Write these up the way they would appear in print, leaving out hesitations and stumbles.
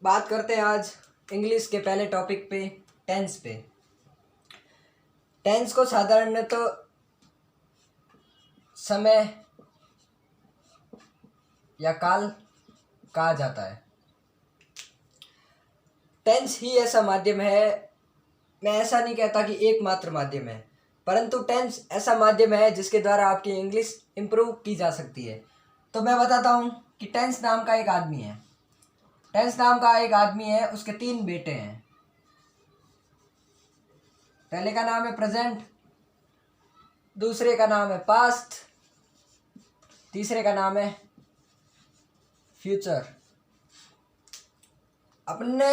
बात करते हैं आज इंग्लिश के पहले टॉपिक पे, टेंस पे। टेंस को साधारणतः तो समय या काल कहा जाता है। टेंस ही ऐसा माध्यम है, मैं ऐसा नहीं कहता कि एकमात्र माध्यम है, परंतु टेंस ऐसा माध्यम है जिसके द्वारा आपकी इंग्लिश इम्प्रूव की जा सकती है। तो मैं बताता हूँ कि टेंस नाम का एक आदमी है। टेंस नाम का एक आदमी है, उसके 3 बेटे हैं। पहले का नाम है प्रेजेंट, दूसरे का नाम है पास्ट, तीसरे का नाम है फ्यूचर। अपने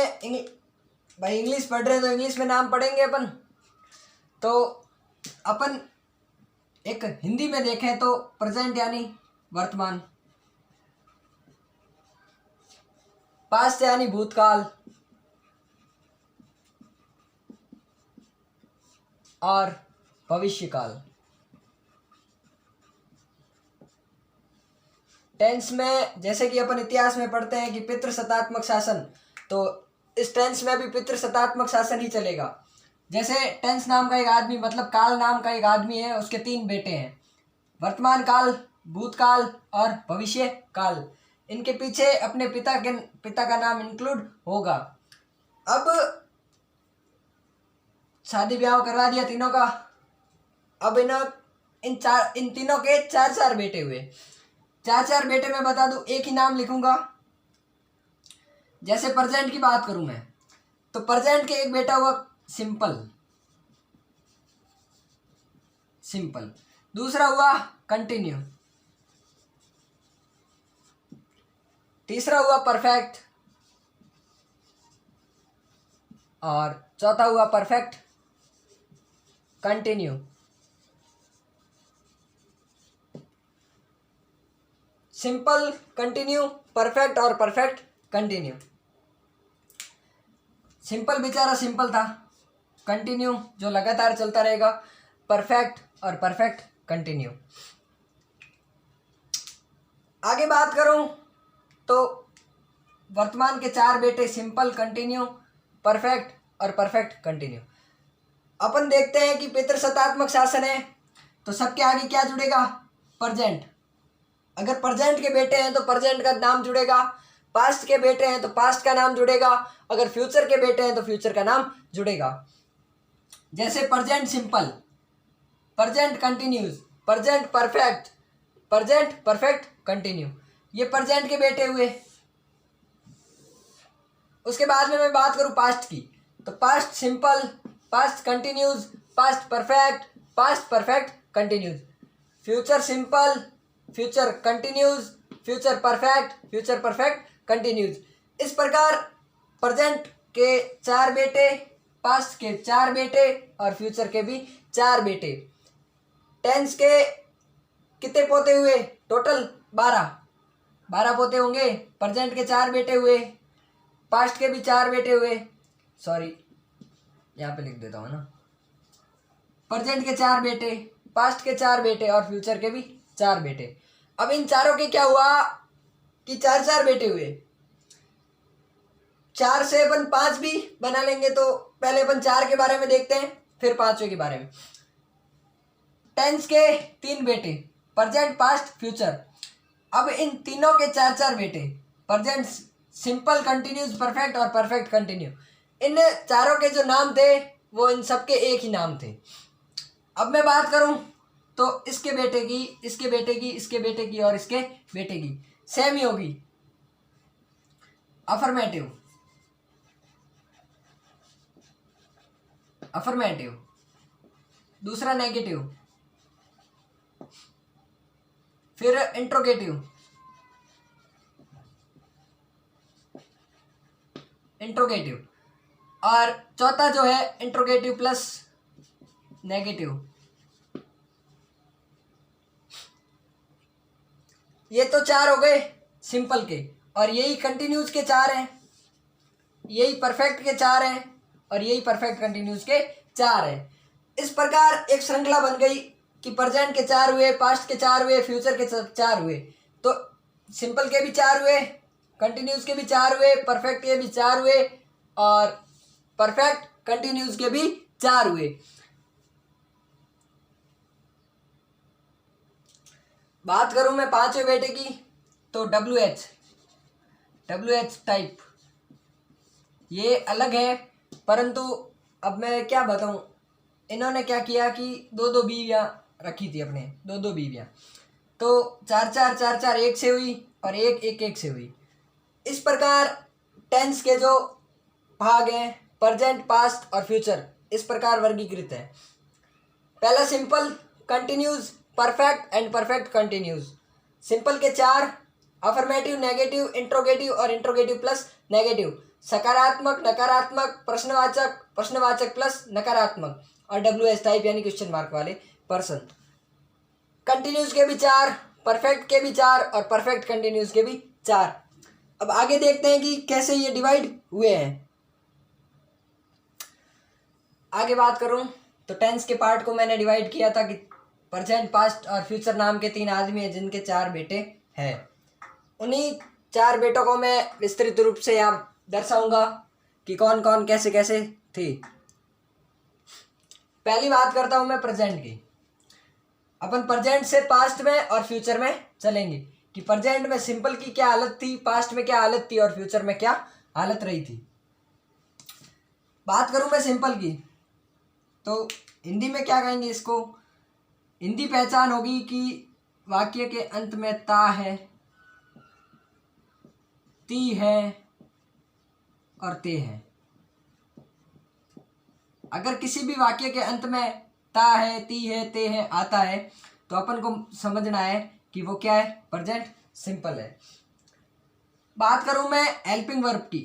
भाई इंग्लिश पढ़ रहे हैं तो इंग्लिश में नाम पढ़ेंगे अपन। तो अपन एक हिंदी में देखें तो प्रेजेंट यानी वर्तमान, पास्ट यानी भूतकाल, और भविष्यकाल। टेंस में जैसे कि अपन इतिहास में पढ़ते हैं कि पितृसत्तात्मक शासन, तो इस टेंस में भी पितृसत्तात्मक शासन ही चलेगा। जैसे टेंस नाम का एक आदमी, मतलब काल नाम का एक आदमी है, उसके 3 बेटे हैं, वर्तमान काल, भूतकाल और भविष्य काल। इनके पीछे अपने पिता का नाम इंक्लूड होगा। अब शादी ब्याह करवा दिया तीनों का। अब इन तीनों के 4 बेटे हुए। 4 बेटे मैं बता दूं, एक ही नाम लिखूंगा। जैसे प्रेजेंट की बात करूं मैं, तो प्रेजेंट के एक बेटा हुआ सिंपल, दूसरा हुआ कंटिन्यू, तीसरा हुआ परफेक्ट, और चौथा हुआ perfect continue. Simple, continue, perfect और परफेक्ट कंटिन्यू। सिंपल बेचारा सिंपल था, कंटिन्यू जो लगातार चलता रहेगा, परफेक्ट और परफेक्ट कंटिन्यू। आगे बात करूं तो वर्तमान के 4 बेटे सिंपल, कंटिन्यू, परफेक्ट और परफेक्ट कंटिन्यू। अपन देखते हैं कि पितृसत्तात्मक शासन है तो सबके आगे क्या जुड़ेगा? प्रेजेंट। अगर प्रेजेंट के बेटे हैं तो प्रेजेंट का नाम जुड़ेगा, पास्ट के बेटे हैं तो पास्ट का नाम जुड़ेगा, अगर फ्यूचर के बेटे हैं तो फ्यूचर का नाम जुड़ेगा। जैसे present simple, present continues, present perfect, present perfect continue, ये प्रेजेंट के बेटे हुए। उसके बाद में मैं बात करूं पास्ट की, तो past simple, past continues, past perfect continues, future simple, future continues, future perfect continues. इस प्रकार प्रेजेंट के 4 बेटे, पास्ट के 4 बेटे और फ्यूचर के भी 4 बेटे। टेंस के कितने पोते हुए? टोटल 12 पोते होंगे। प्रेजेंट के 4 बेटे हुए, पास्ट के भी 4 बेटे हुए, सॉरी यहाँ पे लिख देता हूँ ना, प्रेजेंट के 4 बेटे, पास्ट के 4 बेटे और फ्यूचर के भी 4 बेटे। अब इन चारों के क्या हुआ कि 4 बेटे हुए। 4 से अपन 5 भी बना लेंगे, तो पहले अपन 4 के बारे में देखते हैं, फिर 5वें के बारे में। टेंस के 3 बेटे, प्रेजेंट, पास्ट, फ्यूचर। अब इन तीनों के 4 बेटे, प्रेजेंट सिंपल, कंटिन्यूज, परफेक्ट और परफेक्ट कंटिन्यू। इन चारों के जो नाम थे वो इन सबके एक ही नाम थे। अब मैं बात करूं तो इसके बेटे की, इसके बेटे की, इसके बेटे की और इसके बेटे की सेम ही होगी। अफर्मेटिव, अफर्मेटिव, दूसरा नेगेटिव, फिर इंट्रोगेटिव, इंट्रोगेटिव, और चौथा जो है इंट्रोगेटिव प्लस नेगेटिव। ये तो 4 हो गए सिंपल के, और यही कंटिन्यूज के 4 हैं, यही परफेक्ट के 4 हैं और यही परफेक्ट कंटिन्यूज के 4 हैं। इस प्रकार एक श्रृंखला बन गई कि प्रेजेंट के 4 हुए, पास्ट के 4 हुए, फ्यूचर के 4 हुए। तो सिंपल के भी 4 हुए, कंटिन्यूस के भी 4 हुए, परफेक्ट के भी 4 हुए और परफेक्ट कंटिन्यूस के भी 4 हुए। बात करूं मैं पांचवें बेटे की तो WH टाइप ये अलग है, परंतु अब मैं क्या बताऊं, इन्होंने क्या किया कि दो बीवियां रखी थी अपने, दो बीवियां, तो 4 एक से हुई और एक से हुई। इस प्रकार टेंस के जो भाग हैं प्रेजेंट, पास्ट और फ्यूचर इस प्रकार वर्गीकृत है। पहला simple, continues, perfect and perfect continues. Simple के 4, अफर्मेटिव, नेगेटिव, इंट्रोगेटिव और इंट्रोगेटिव प्लस नेगेटिव, सकारात्मक, नकारात्मक, प्रश्नवाचक, प्रश्नवाचक प्लस नकारात्मक और WH टाइप यानी क्वेश्चन मार्क वाले पर्सन। कंटिन्यूज के भी 4, परफेक्ट के भी 4 और परफेक्ट कंटिन्यूज के भी 4। अब आगे देखते हैं कि कैसे ये डिवाइड हुए हैं। आगे बात करूं तो टेंस के पार्ट को मैंने डिवाइड किया था कि प्रेजेंट, पास्ट और फ्यूचर नाम के 3 आदमी हैं जिनके 4 बेटे हैं। उन्हीं 4 बेटों को मैं विस्तृत रूप से यहाँ दर्शाऊंगा कि कौन कौन कैसे कैसे थे। पहली बात करता हूं मैं प्रेजेंट की। अपन प्रेजेंट से पास्ट में और फ्यूचर में चलेंगे कि प्रेजेंट में सिंपल की क्या हालत थी, पास्ट में क्या हालत थी और फ्यूचर में क्या हालत रही थी। बात करूं मैं सिंपल की तो हिंदी में क्या कहेंगे इसको, हिंदी पहचान होगी कि वाक्य के अंत में ता है, ती है और ते है। अगर किसी भी वाक्य के अंत में ता है, ती है, ते है आता है तो अपन को समझना है कि वो क्या है, प्रेजेंट सिंपल है। बात करूं मैं हेल्पिंग वर्ब की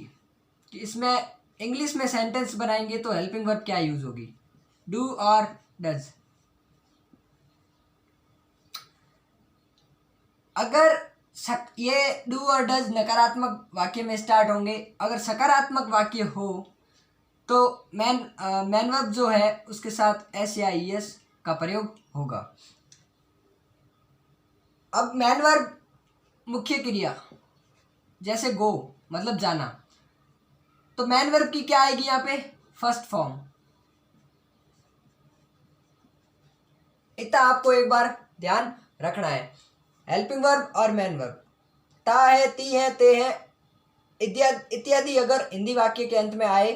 कि इसमें इंग्लिश में सेंटेंस बनाएंगे तो हेल्पिंग वर्ब क्या यूज होगी, डू और डज। अगर ये डू और डज नकारात्मक वाक्य में स्टार्ट होंगे, अगर सकारात्मक वाक्य हो तो मैन वर्ब जो है उसके साथ एस या ईएस का प्रयोग होगा। अब मैन वर्ब मुख्य क्रिया जैसे गो मतलब जाना, तो मैन वर्ब की क्या आएगी यहाँ पे, फर्स्ट फॉर्म। इतना आपको एक बार ध्यान रखना है। हेल्पिंग वर्ब और मैन वर्ब, ता है, ती है, ते है इत्यादि अगर हिंदी वाक्य के अंत में आए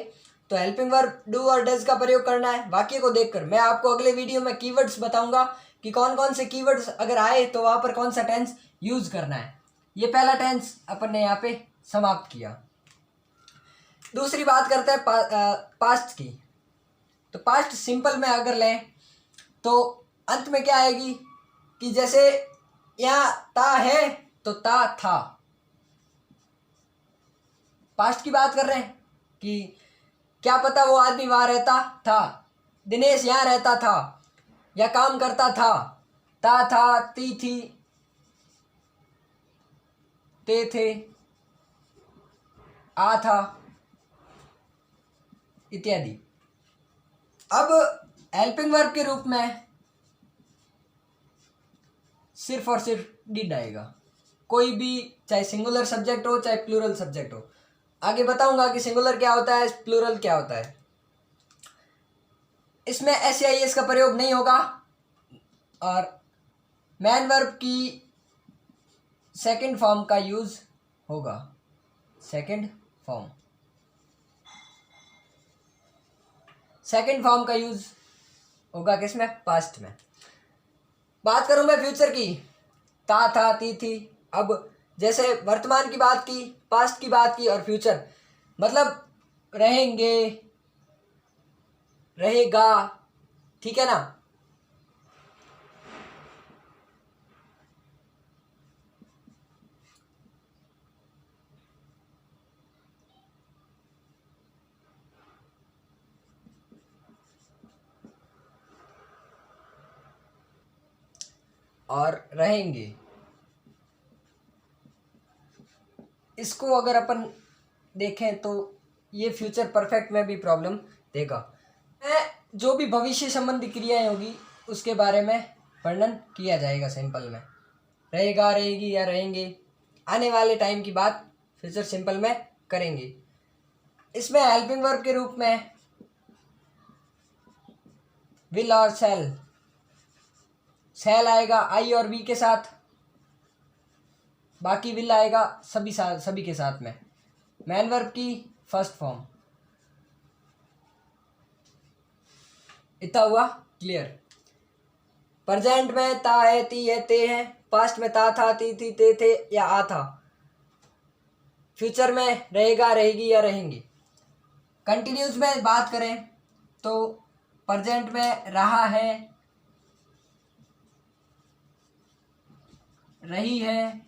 तो हेल्पिंग वर्ब डू और डज का प्रयोग करना है। वाक्य को देखकर मैं आपको अगले वीडियो में कीवर्ड्स बताऊंगा कि कौन कौन से कीवर्ड्स अगर आए तो वहां पर कौन सा टेंस यूज करना है। ये पहला टेंस अपन ने यहाँ पे समाप्त किया। दूसरी बात करते हैं पास्ट की। तो पास्ट सिंपल में अगर लें तो अंत में क्या आएगी कि जैसे यहाँ ता है तो ता था। पास्ट की बात कर रहे हैं कि क्या पता वो आदमी वहां रहता था, दिनेश यहाँ रहता था या काम करता था, ता था, ती थी, ते थे, आ था इत्यादि। अब हेल्पिंग वर्ब के रूप में सिर्फ और सिर्फ डिड आएगा, कोई भी, चाहे सिंगुलर सब्जेक्ट हो चाहे प्लूरल सब्जेक्ट हो। आगे बताऊंगा कि सिंगुलर क्या होता है, प्लूरल क्या होता है। इसमें एस या एस का प्रयोग नहीं होगा और मैन वर्ब की सेकंड फॉर्म का यूज होगा। सेकंड फॉर्म का यूज होगा किसमें, पास्ट में। बात करूं मैं फ्यूचर की, ता था, ती थी। अब जैसे वर्तमान की बात की, पास्ट की बात की और फ्यूचर मतलब रहेंगे, रहेगा, ठीक है ना। और रहेंगे, इसको अगर अपन देखें तो ये फ्यूचर परफेक्ट में भी प्रॉब्लम देगा। जो भी भविष्य संबंधी क्रियाएं होगी उसके बारे में वर्णन किया जाएगा सिंपल में। रहेगा, रहेगी या रहेंगे, आने वाले टाइम की बात फ्यूचर सिंपल में करेंगे। इसमें हेल्पिंग वर्ब के रूप में विल और शैल आएगा आई और वी के साथ, बाकी विल आएगा सभी के साथ में। मैन वर्ब की फर्स्ट फॉर्म। इतना हुआ क्लियर। प्रेजेंट में ता है, ती है, ते है। पास्ट में ता था, ती थी, ते थे या आ था। फ्यूचर में रहेगा, रहेगी या रहेंगे। कंटिन्यूज में बात करें तो प्रेजेंट में रहा है, रही है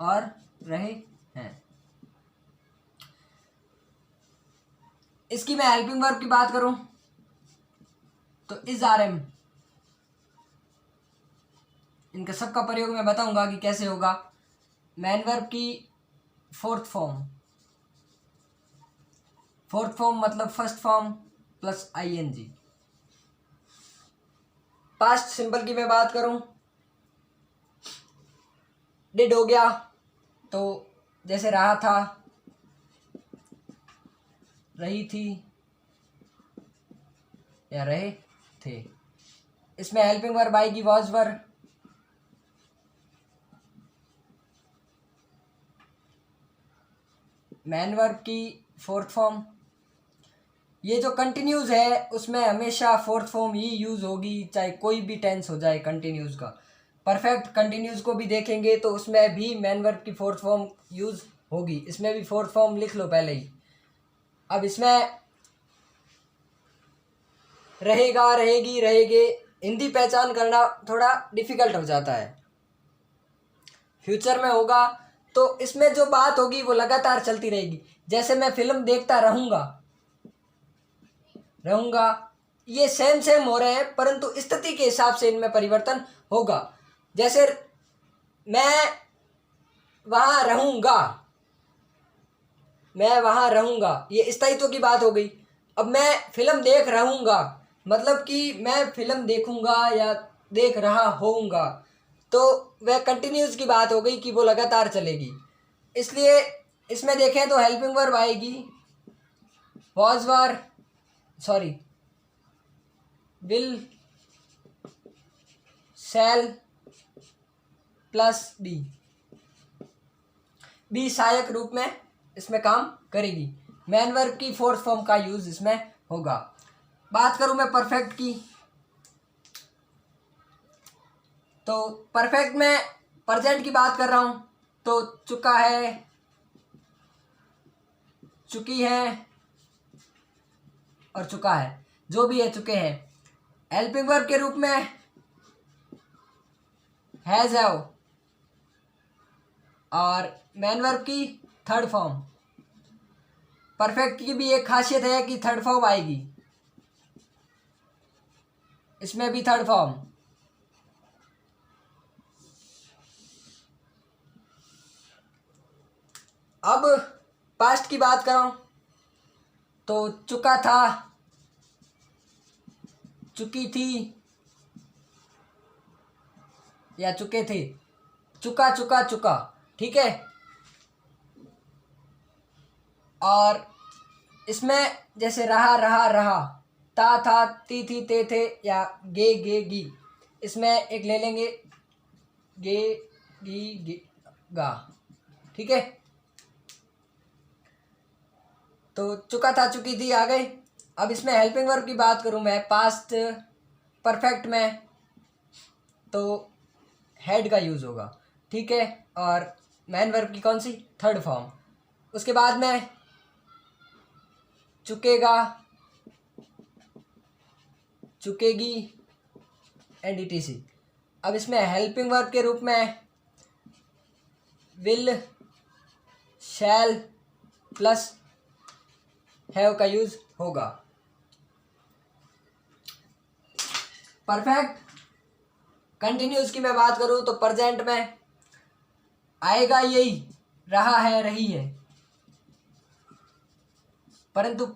और रहे हैं। इसकी मैं हेल्पिंग वर्ब की बात करूं तो इज आर एम, इनका सबका प्रयोग मैं बताऊंगा कि कैसे होगा। मैन वर्ब की फोर्थ फॉर्म मतलब first form plus ING. Past simple की मैं बात करूं, डिड हो गया तो जैसे रहा था, रही थी या रहे थे। इसमें हेल्पिंग वर्ब आएगी वॉज वर। मैन वर्ब की फोर्थ फॉर्म। ये जो कंटिन्यूज है उसमें हमेशा फोर्थ फॉर्म ही यूज होगी, चाहे कोई भी टेंस हो जाए कंटिन्यूज का। परफेक्ट कंटिन्यूज को भी देखेंगे तो उसमें भी मैन वर्ब की फोर्थ फॉर्म यूज होगी। इसमें भी फोर्थ फॉर्म लिख लो पहले ही। अब इसमें रहेगा, रहेगी, रहेगे, हिंदी पहचान करना थोड़ा डिफिकल्ट हो जाता है। फ्यूचर में होगा तो इसमें जो बात होगी वो लगातार चलती रहेगी। जैसे मैं फिल्म देखता रहूँगा, ये सेम हो रहे हैं परंतु स्थिति के हिसाब से इनमें परिवर्तन होगा। जैसे मैं वहाँ रहूँगा, ये स्थायित्व की बात हो गई। अब मैं फिल्म देख रहूँगा मतलब कि मैं फिल्म देखूँगा या देख रहा होऊंगा, तो वह कंटिन्यूस की बात हो गई कि वो लगातार चलेगी। इसलिए इसमें देखें तो हेल्पिंग वर्ब आएगी विल शैल प्लस बी सहायक रूप में इसमें काम करेगी। मैन वर्ब की फोर्थ फॉर्म का यूज इसमें होगा। बात करूं मैं परफेक्ट की तो परफेक्ट में प्रेजेंट की बात कर रहा हूं तो चुका है, चुकी है और चुका है, जो भी है चुके हैं। हेल्पिंग वर्ब के रूप में हैज, हैव और मैन वर्ब की थर्ड फॉर्म। परफेक्ट की भी एक खासियत है कि थर्ड फॉर्म आएगी, इसमें भी थर्ड फॉर्म। अब पास्ट की बात करूं तो चुका था, चुकी थी या चुके थे, चुका, ठीक है। और इसमें जैसे रहा, था, ती थी, ते थे या गे गी, इसमें एक ले लेंगे गे गी गा, ठीक है। तो चुका था, चुकी थी आ गए। अब इसमें हेल्पिंग वर्ब की बात करूं मैं पास्ट परफेक्ट में तो हेड का यूज़ होगा, ठीक है। और मैन वर्ब की कौन सी, थर्ड फॉर्म। उसके बाद में चुकेगा, चुकेगी एंड etc। अब इसमें हेल्पिंग वर्ब के रूप में विल शैल प्लस हैव का यूज होगा। परफेक्ट कंटिन्यूस की मैं बात करूं तो प्रेजेंट में आएगा यही, रहा है, रही है, परंतु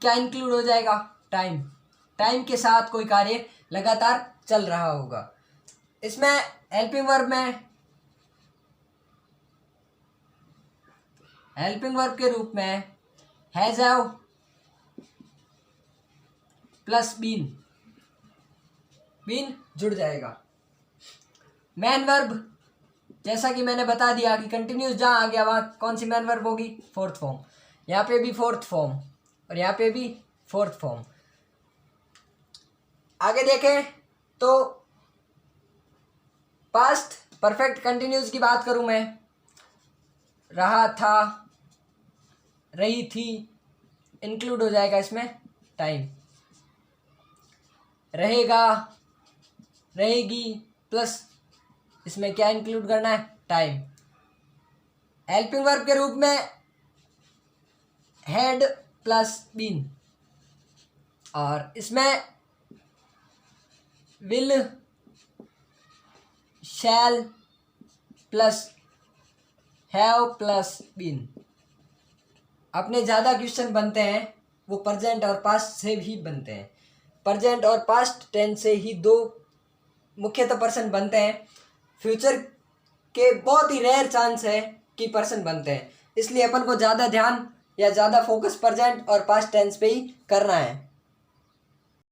क्या इंक्लूड हो जाएगा, टाइम के साथ कोई कार्य लगातार चल रहा होगा। इसमें हेल्पिंग वर्ब में हेल्पिंग वर्ब के रूप में has have plus been, been जुड़ जाएगा। मैन वर्ब, जैसा कि मैंने बता दिया कि कंटिन्यूस जहाँ आ गया वहाँ कौन सी मैन वर्ब होगी, फोर्थ फॉर्म। यहाँ पे भी फोर्थ फॉर्म और यहाँ पे भी फोर्थ फॉर्म। आगे देखें तो पास्ट परफेक्ट कंटिन्यूस की बात करूँ मैं, रहा था, रही थी, इंक्लूड हो जाएगा इसमें टाइम। रहेगा, रहेगी प्लस इसमें क्या इंक्लूड करना है, टाइम। हेल्पिंग वर्ब के रूप में हैड प्लस बीन और इसमें will, shall plus have plus been. अपने ज़्यादा क्वेश्चन बनते हैं वो प्रेजेंट और पास्ट से भी बनते हैं। प्रेजेंट और पास्ट टेंस से ही दो मुख्यतः पर्सन बनते हैं। फ्यूचर के बहुत ही रेयर चांस है कि पर्सन बनते हैं, इसलिए अपन को ज़्यादा ध्यान या ज़्यादा फोकस प्रेजेंट और पास्ट टेंस पे ही करना है।